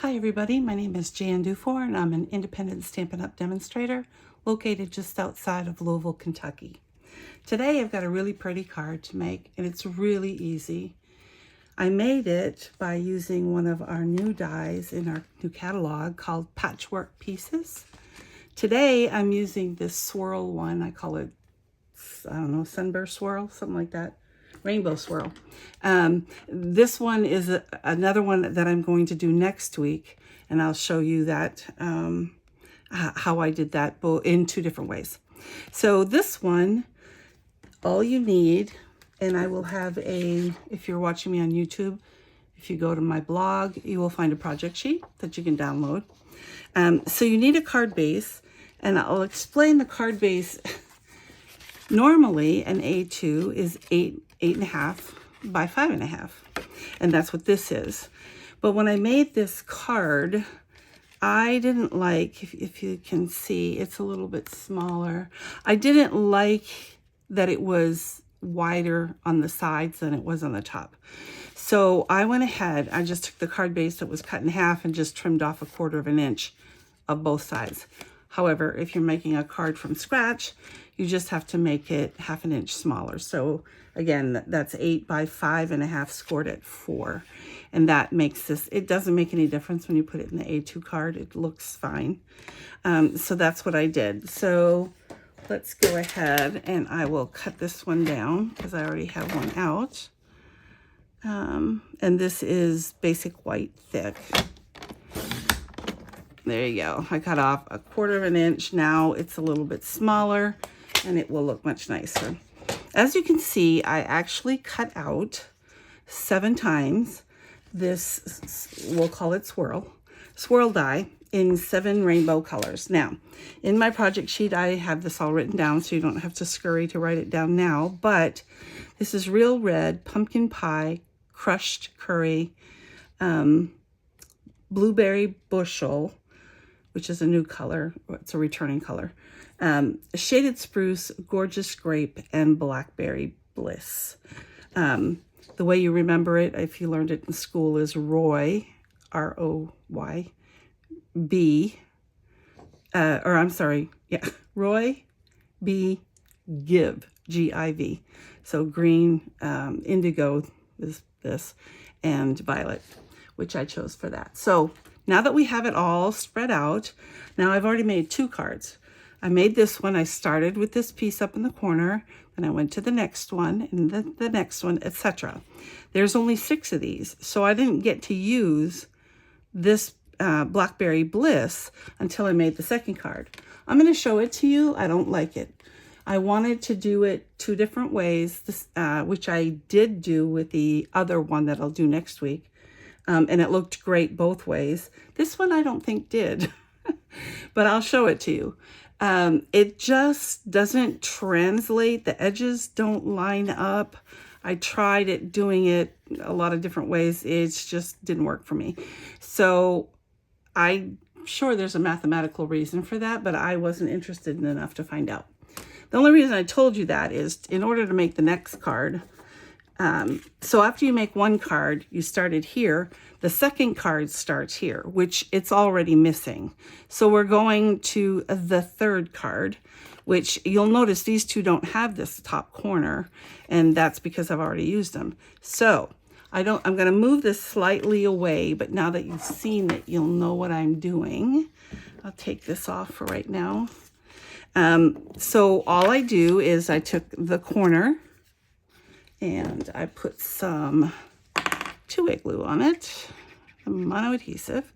Hi everybody, my name is Jan Dufour and I'm an independent Stampin' Up! Demonstrator located just outside of Louisville, Kentucky. Today I've got a really pretty card to make and it's really easy. I made it by using one of our new dies in our new catalog called Patchwork Pieces. Today I'm using this swirl one. I call it, I don't know, sunburst swirl, something like that. Rainbow swirl. This one is another one that I'm going to do next week, and I'll show you that how I did that in two different ways. So this one, all you need, and I will have if you're watching me on YouTube, if you go to my blog, you will find a project sheet that you can download. So you need a card base, and I'll explain the card base. Normally an A2 is 8.5 by 5.5, and that's what this is. But when I made this card, I didn't like, if you can see, it's a little bit smaller. I didn't like that it was wider on the sides than it was on the top. So I went ahead, I just took the card base that was cut in half and just trimmed off 1/4 inch of both sides. However, if you're making a card from scratch, you just have to make it 1/2 inch smaller. So again, that's 8 by 5.5 scored at 4. And that makes this, it doesn't make any difference when you put it in the A2 card. It looks fine. So that's what I did. So let's go ahead and I will cut this one down because I already have one out. And this is basic white thick. There you go. I cut off 1/4 inch. Now it's a little bit smaller and it will look much nicer. As you can see, I actually cut out 7 times this, we'll call it swirl die in 7 rainbow colors. Now, in my project sheet, I have this all written down so you don't have to scurry to write it down now, but this is real red, pumpkin pie, crushed curry, blueberry bushel, which is a new color. It's a returning color. Shaded spruce, gorgeous grape, and blackberry bliss. The way you remember it, if you learned it in school, is Roy, R-O-Y, B, Roy, B, Give, G-I-V. So green, indigo is this, and violet, which I chose for that. So now that we have it all spread out, now I've already made 2 cards. I made this one. I started with this piece up in the corner, and I went to the next one, and the next one, etc. There's only 6 of these, so I didn't get to use this Blackberry Bliss until I made the second card. I'm going to show it to you. I don't like it. I wanted to do it 2 different ways, which I did do with the other one that I'll do next week. And it looked great both ways. This one I don't think did, but I'll show it to you. It just doesn't translate. The edges don't line up. I tried doing it a lot of different ways. It just didn't work for me. So I'm sure there's a mathematical reason for that, but I wasn't interested enough to find out. The only reason I told you that is in order to make the next card. So after you make one card, you started here. The second card starts here, which it's already missing. So we're going to the third card, which you'll notice these 2 don't have this top corner, and that's because I've already used them. So I'm going to move this slightly away, but now that you've seen it, you'll know what I'm doing. I'll take this off for right now. So all I do is I took the corner and I put some 2-way glue on it, a mono adhesive.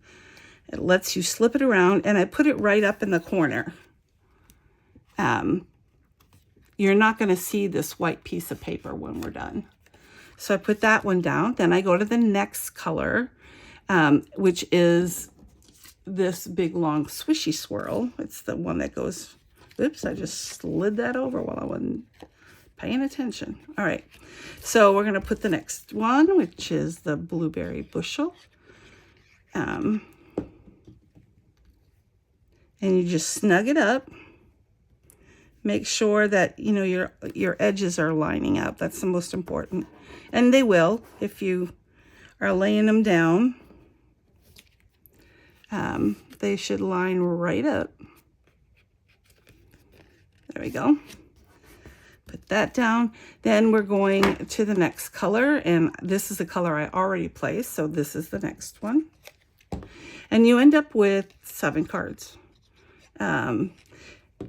It lets you slip it around, and I put it right up in the corner. You're not going to see this white piece of paper when we're done. So I put that one down. Then I go to the next color, which is this big long swishy swirl. It's the one that goes, oops, I just slid that over while I wasn't paying attention. All right, so we're going to put the next one, which is the blueberry bushel. And you just snug it up. Make sure that, you know, your edges are lining up. That's the most important. And they will if you are laying them down. They should line right up. There we go. Put that down. Then we're going to the next color, and this is the color I already placed, so this is the next one. And you end up with 7 cards. And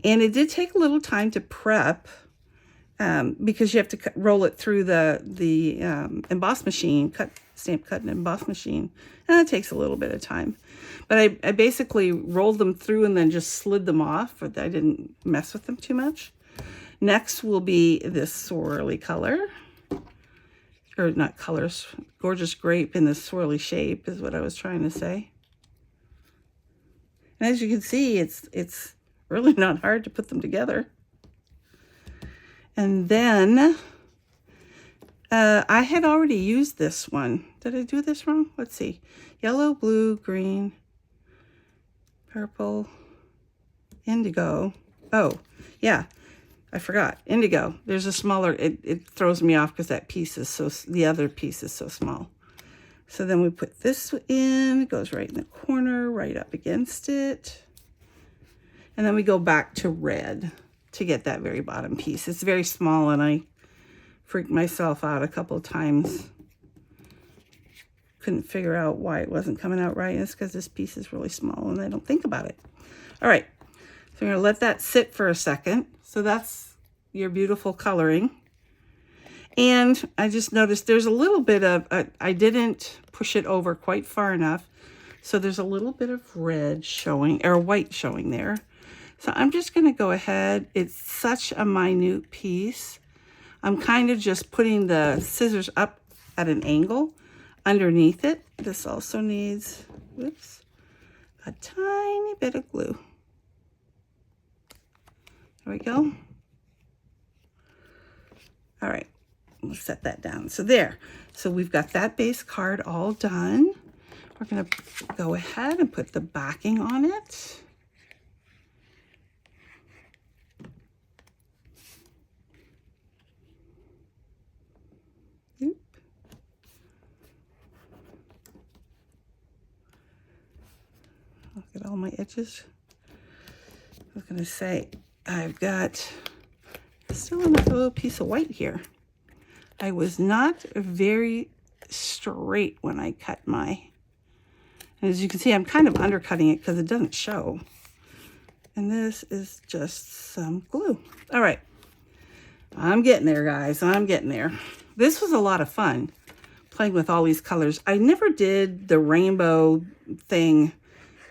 it did take a little time to prep because you have to roll it through the emboss machine, stamp cut and emboss machine, and it takes a little bit of time. But I basically rolled them through and then just slid them off, but I didn't mess with them too much. Next will be this swirly color, or not colors, gorgeous grape in this swirly shape is what I was trying to say. And as you can see, it's really not hard to put them together. And then I had already used this one. Did I do this wrong? Let's see. Yellow, blue, green, purple, indigo. Oh, yeah. I forgot. Indigo. There's a smaller, it throws me off because that piece is so, the other piece is so small. So then we put this in, it goes right in the corner, right up against it. And then we go back to red to get that very bottom piece. It's very small and I freaked myself out a couple of times. Couldn't figure out why it wasn't coming out right. It's because this piece is really small and I don't think about it. All right, so I'm gonna let that sit for a second. So that's your beautiful coloring. And I just noticed there's a little bit of, I didn't push it over quite far enough. So there's a little bit of red showing, or white showing there. So I'm just gonna go ahead. It's such a minute piece. I'm kind of just putting the scissors up at an angle underneath it. This also needs, whoops, a tiny bit of glue. There we go. All right, we'll set that down. So there, so we've got that base card all done. We're gonna go ahead and put the backing on it. Oop. Look at all my edges. I was gonna say, I've got still another little piece of white here. I was not very straight when I cut my, and as you can see, I'm kind of undercutting it because it doesn't show. And this is just some glue. All right, I'm getting there, guys. I'm getting there. This was a lot of fun playing with all these colors. I never did the rainbow thing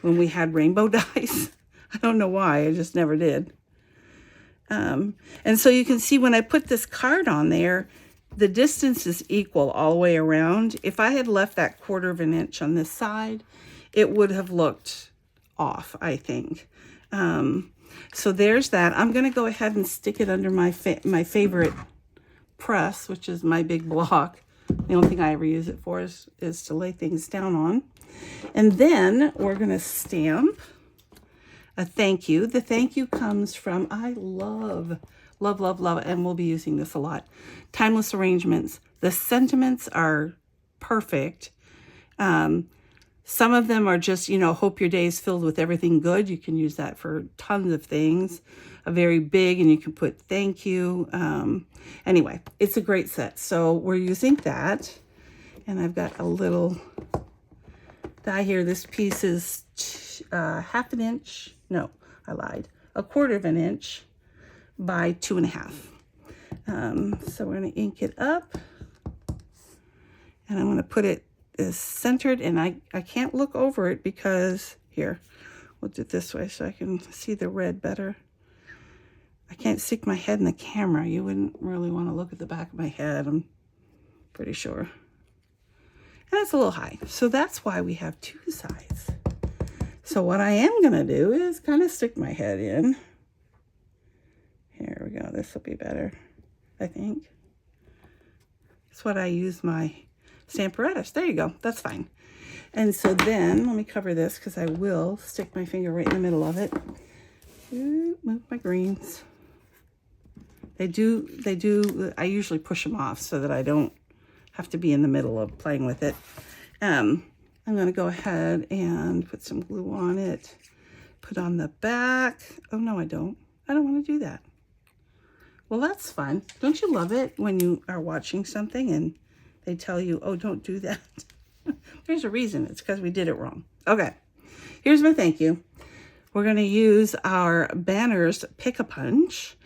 when we had rainbow dies. I don't know why, I just never did. And so you can see when I put this card on there, the distance is equal all the way around. If I had left that 1/4 of an inch on this side, it would have looked off, I think. So there's that. I'm going to go ahead and stick it under my favorite press, which is my big block. The only thing I ever use it for is to lay things down on. And then we're going to stamp a thank you. The thank you comes from, I love, and we'll be using this a lot, Timeless Arrangements. The sentiments are perfect. Some of them are just, you know, hope your day is filled with everything good. You can use that for tons of things. A very big, and you can put thank you. Anyway, it's a great set. So we're using that. And I've got a little die here. This piece is 1/2 an inch. No, I lied. 1/4 of an inch by 2.5. So we're going to ink it up. And I'm going to put it as centered, and I can't look over it because, here, we'll do it this way so I can see the red better. I can't stick my head in the camera. You wouldn't really want to look at the back of my head, I'm pretty sure. And it's a little high. So that's why we have 2 sides. So what I am going to do is kind of stick my head in. Here we go. This will be better, I think. That's what I use my Stamparatus. There you go. That's fine. And so then, let me cover this because I will stick my finger right in the middle of it. Ooh, move my greens. They do, I usually push them off so that I don't have to be in the middle of playing with it. I'm going to go ahead and put some glue on it, put on the back. Oh, no, I don't. I don't want to do that. Well, that's fun. Don't you love it when you are watching something and they tell you, oh, don't do that? There's a reason. It's because we did it wrong. Okay, here's my thank you. We're going to use our Banners Pick-a-Punch.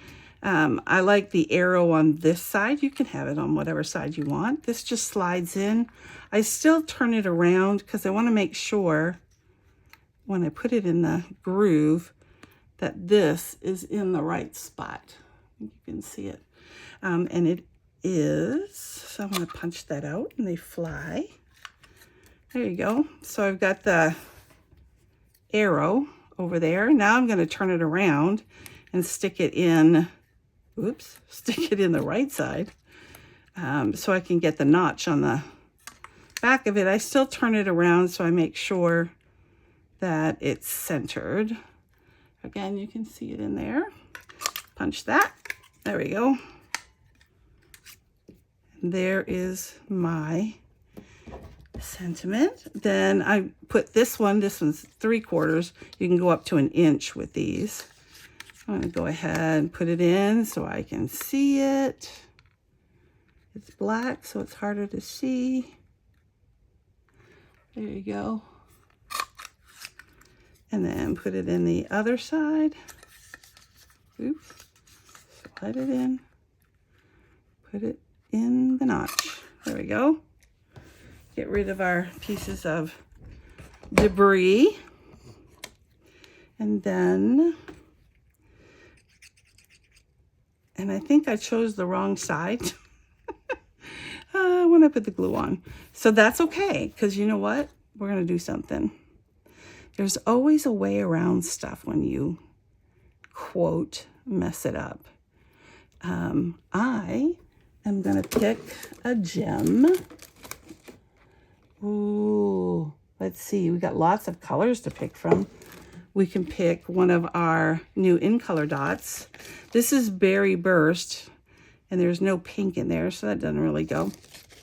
I like the arrow on this side. You can have it on whatever side you want. This just slides in. I still turn it around because I want to make sure when I put it in the groove that this is in the right spot. You can see it. And it is. So I'm going to punch that out and they fly. There you go. So I've got the arrow over there. Now I'm going to turn it around and stick it in, stick it in the right side so I can get the notch on the back of it. I still turn it around so I make sure that it's centered. Again, you can see it in there. Punch that. There we go. There is my sentiment. Then I put this one's 3/4. You can go up to 1 inch with these. I'm going to go ahead and put it in so I can see it. It's black, so it's harder to see. There you go. And then put it in the other side. Oops. Slide it in. Put it in the notch. There we go. Get rid of our pieces of debris. And then, and I think I chose the wrong side when I put the glue on. So that's okay, because you know what? We're going to do something. There's always a way around stuff when you, quote, mess it up. I am going to pick a gem. Ooh, let's see. We got lots of colors to pick from. We can pick one of our new In Color dots. This is Berry Burst, and there's no pink in there, so that doesn't really go.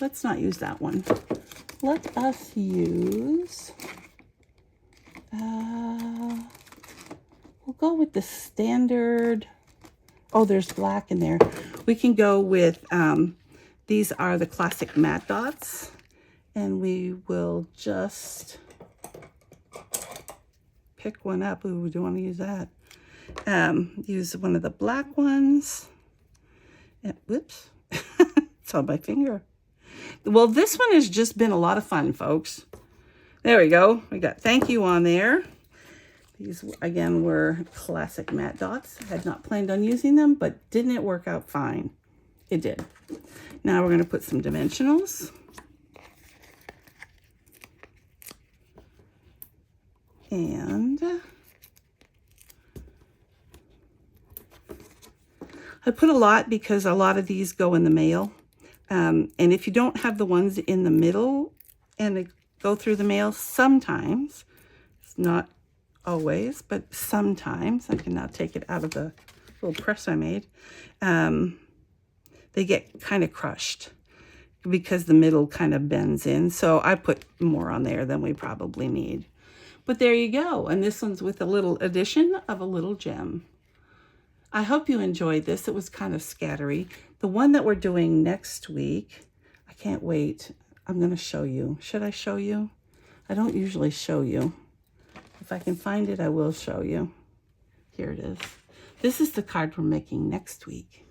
Let's not use that one. Let us use... we'll go with the standard. Oh, there's black in there. We can go with, these are the classic matte dots. And we will just pick one up. Ooh, we don't want to use that. Use one of the black ones. And, whoops, it's on my finger. Well, this one has just been a lot of fun, folks. There we go. We got thank you on there. These, again, were classic matte dots. I had not planned on using them, but didn't it work out fine? It did. Now we're going to put some dimensionals. And I put a lot because a lot of these go in the mail. And if you don't have the ones in the middle and they go through the mail, sometimes, it's not always, but sometimes, I can now take it out of the little press I made, they get kind of crushed because the middle kind of bends in. So I put more on there than we probably need. But there you go. And this one's with a little addition of a little gem. I hope you enjoyed this. It was kind of scattery. The one that we're doing next week, I can't wait. I'm going to show you. Should I show you? I don't usually show you. If I can find it, I will show you. Here it is. This is the card we're making next week.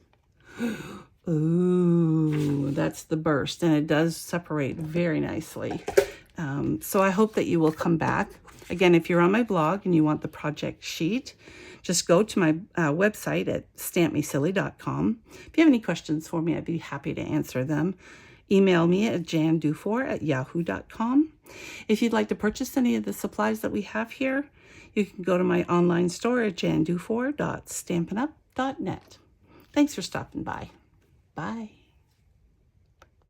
Ooh, that's the burst. And it does separate very nicely. So I hope that you will come back. Again, if you're on my blog and you want the project sheet, just go to my website at stampmesilly.com. If you have any questions for me, I'd be happy to answer them. Email me at jandufour@yahoo.com. If you'd like to purchase any of the supplies that we have here, you can go to my online store at jandufour.stampinup.net. Thanks for stopping by. Bye.